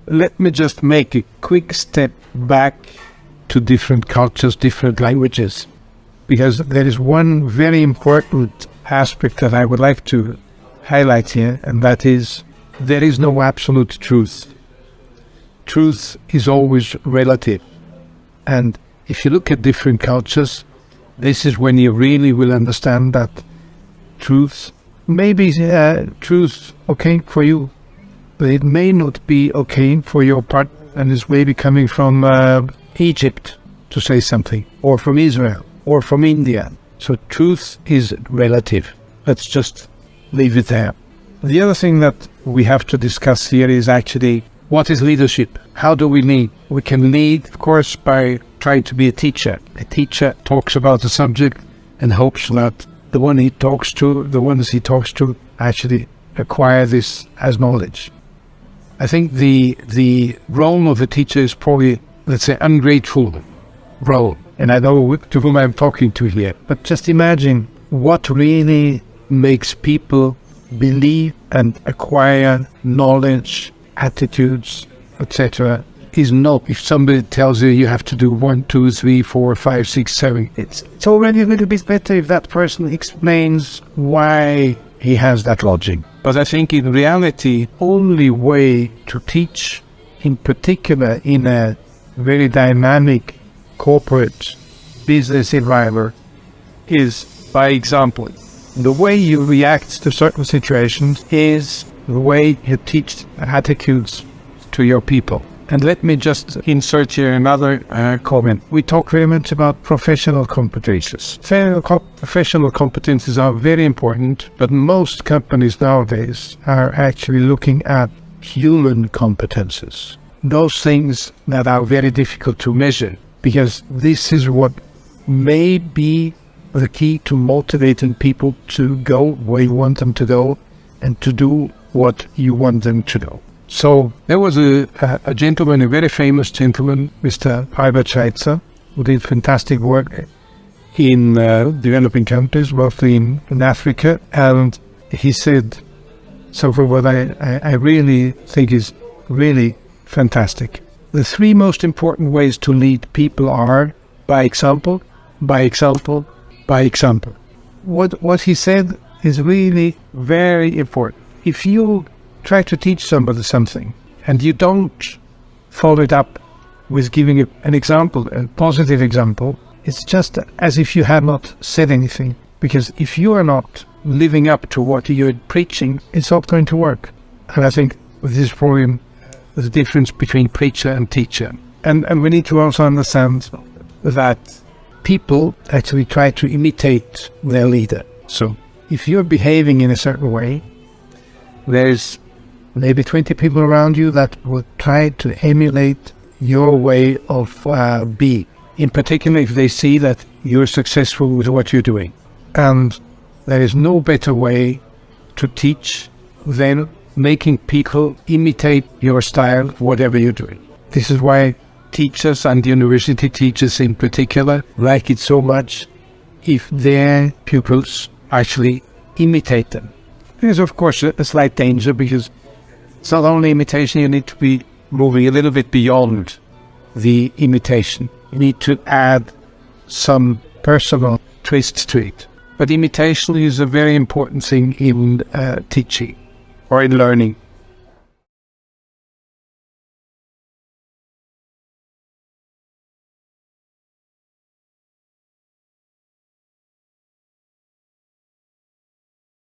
let me just make a quick step back to different cultures, different languages, because there is one very important aspect that I would like to highlight here, and that is there is no absolute truth. Truth is always relative. And if you look at different cultures, this is when you really will understand that truth, maybe truth okay for you, but it may not be okay for your partner, and it's maybe coming from Egypt, to say something, or from Israel, or from India. So truth is relative. Let's just leave it there. The other thing that we have to discuss here is actually, what is leadership? How do we lead? We can lead, of course, by trying to be a teacher. A teacher talks about the subject and hopes that the ones he talks to actually acquire this as knowledge. I think the role of a teacher is probably, let's say, ungrateful role. And I know to whom I'm talking to here. But just imagine what really makes people believe and acquire knowledge, attitudes, etc. is not if somebody tells you have to do 1, 2, 3, 4, 5, 6, 7. It's already a little bit better if that person explains why he has that logic. But I think in reality, only way to teach, in particular in a very dynamic corporate business environment, is by example. The way you react to certain situations is the way you teach attitudes to your people. And let me just insert here another comment. We talk very much about professional competences. Professional competences are very important, but most companies nowadays are actually looking at human competences. Those things that are very difficult to measure, because this is what may be the key to motivating people to go where you want them to go and to do what you want them to do. So there was a gentleman, a very famous gentleman, Mr. Albert Schweitzer, who did fantastic work in developing countries, mostly in Africa. And he said something what I really think is really fantastic. The 3 most important ways to lead people are by example, by example, by example. What he said is really very important. If you try to teach somebody something and you don't follow it up with giving an example, a positive example, it's just as if you have not said anything. Because if you are not living up to what you're preaching, it's not going to work. And I think this is probably the difference between preacher and teacher. And we need to also understand that people actually try to imitate their leader. So if you're behaving in a certain way, there's maybe 20 people around you that will try to emulate your way of being, in particular if they see that you're successful with what you're doing. And there is no better way to teach than making people imitate your style, whatever you're doing. This is why teachers and university teachers in particular like it so much if their pupils actually imitate them. There's of course a slight danger, because it's not only imitation, you need to be moving a little bit beyond the imitation. You need to add some personal twists to it. But imitation is a very important thing in teaching or in learning.